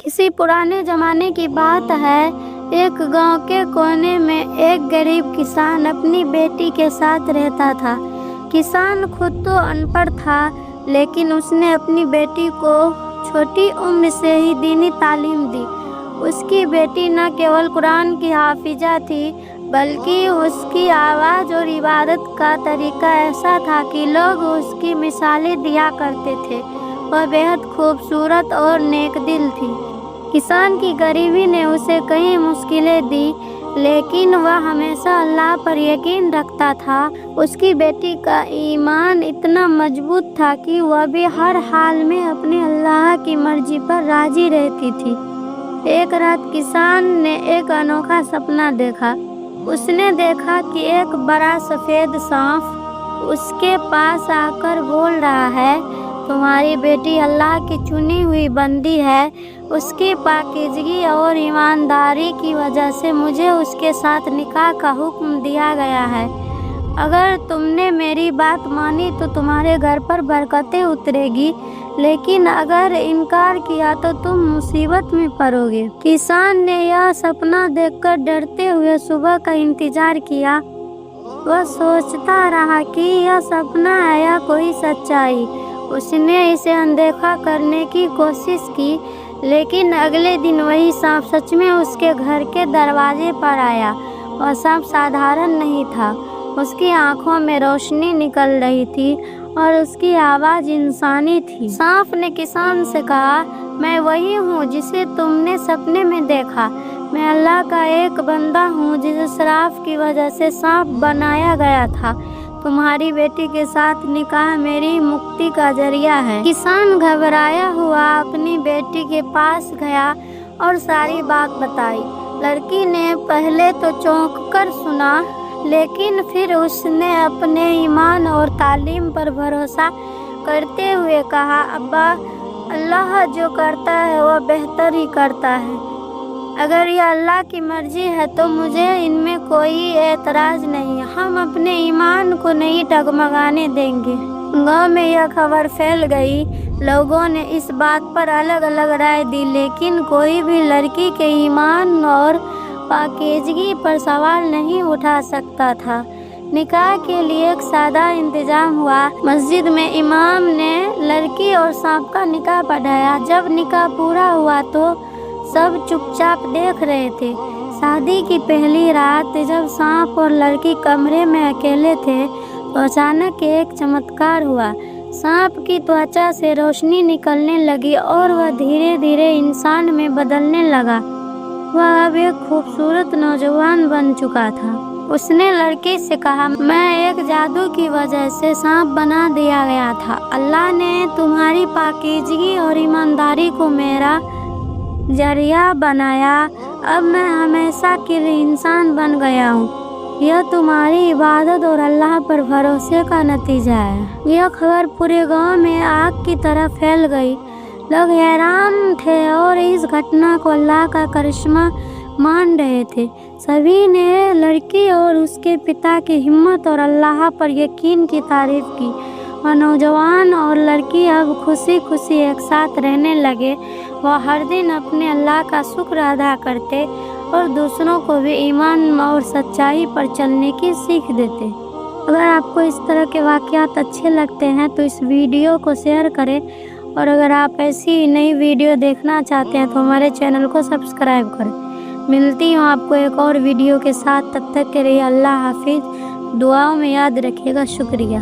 किसी पुराने जमाने की बात है। एक गांव के कोने में एक गरीब किसान अपनी बेटी के साथ रहता था। किसान खुद तो अनपढ़ था, लेकिन उसने अपनी बेटी को छोटी उम्र से ही दीनी तालीम दी। उसकी बेटी न केवल कुरान की हाफिजा थी, बल्कि उसकी आवाज़ और इबादत का तरीका ऐसा था कि लोग उसकी मिसालें दिया करते थे। वह बेहद खूबसूरत और नेकदिल थी। किसान की गरीबी ने उसे कई मुश्किलें दी, लेकिन वह हमेशा अल्लाह पर यकीन रखता था। उसकी बेटी का ईमान इतना मजबूत था कि वह भी हर हाल में अपने अल्लाह की मर्जी पर राजी रहती थी। एक रात किसान ने एक अनोखा सपना देखा। उसने देखा कि एक बड़ा सफ़ेद सांप उसके पास आकर बोल रहा है, तुम्हारी बेटी अल्लाह की चुनी हुई बंदी है। उसकी पाकीज़गी और ईमानदारी की वजह से मुझे उसके साथ निकाह का हुक्म दिया गया है। अगर तुमने मेरी बात मानी तो तुम्हारे घर पर बरकतें उतरेगी, लेकिन अगर इनकार किया तो तुम मुसीबत में पड़ोगे। किसान ने यह सपना देखकर डरते हुए सुबह का इंतजार किया। वह सोचता रहा कि यह सपना है या कोई सच्चाई। उसने इसे अनदेखा करने की कोशिश की, लेकिन अगले दिन वही सांप सच में उसके घर के दरवाजे पर आया। वह सांप साधारण नहीं था। उसकी आंखों में रोशनी निकल रही थी और उसकी आवाज़ इंसानी थी। सांप ने किसान से कहा, मैं वही हूँ जिसे तुमने सपने में देखा। मैं अल्लाह का एक बंदा हूँ जिसे श्राप की वजह से सांप बनाया गया था। तुम्हारी बेटी के साथ निकाह मेरी मुक्ति का जरिया है। किसान घबराया हुआ अपनी बेटी के पास गया और सारी बात बताई। लड़की ने पहले तो चौंक कर सुना, लेकिन फिर उसने अपने ईमान और तालीम पर भरोसा करते हुए कहा, अब्बा, अल्लाह जो करता है वह बेहतर ही करता है। अगर यह अल्लाह की मर्जी है तो मुझे इनमें कोई एतराज़ नहीं। हम अपने ईमान को नहीं डगमगाने देंगे। गांव में यह खबर फैल गई। लोगों ने इस बात पर अलग अलग राय दी, लेकिन कोई भी लड़की के ईमान और पाकीज़गी पर सवाल नहीं उठा सकता था। निकाह के लिए एक सादा इंतजाम हुआ। मस्जिद में इमाम ने लड़की और सांप का निकाह पढ़ाया। जब निकाह पूरा हुआ तो सब चुपचाप देख रहे थे। शादी की पहली रात जब सांप और लड़की कमरे में अकेले थे तो अचानक एक चमत्कार हुआ। सांप की त्वचा से रोशनी निकलने लगी और वह धीरे धीरे इंसान में बदलने लगा। वह अब एक खूबसूरत नौजवान बन चुका था। उसने लड़की से कहा, मैं एक जादू की वजह से सांप बना दिया गया था। अल्लाह ने तुम्हारी पाकीज़गी और ईमानदारी को मेरा जरिया बनाया। अब मैं हमेशा के लिए इंसान बन गया हूँ। यह तुम्हारी इबादत और अल्लाह पर भरोसे का नतीजा है। यह खबर पूरे गांव में आग की तरह फैल गई। लोग हैरान थे और इस घटना को अल्लाह का करिश्मा मान रहे थे। सभी ने लड़की और उसके पिता की हिम्मत और अल्लाह पर यकीन की तारीफ की। वह नौजवान और लड़की अब खुशी खुशी एक साथ रहने लगे। वह हर दिन अपने अल्लाह का शुक्र अदा करते और दूसरों को भी ईमान और सच्चाई पर चलने की सीख देते। अगर आपको इस तरह के वाक़यात अच्छे लगते हैं तो इस वीडियो को शेयर करें, और अगर आप ऐसी नई वीडियो देखना चाहते हैं तो हमारे चैनल को सब्सक्राइब करें। मिलती हूँ आपको एक और वीडियो के साथ। तब तक के लिए अल्लाह हाफिज़। दुआओं में याद रखिएगा। शुक्रिया।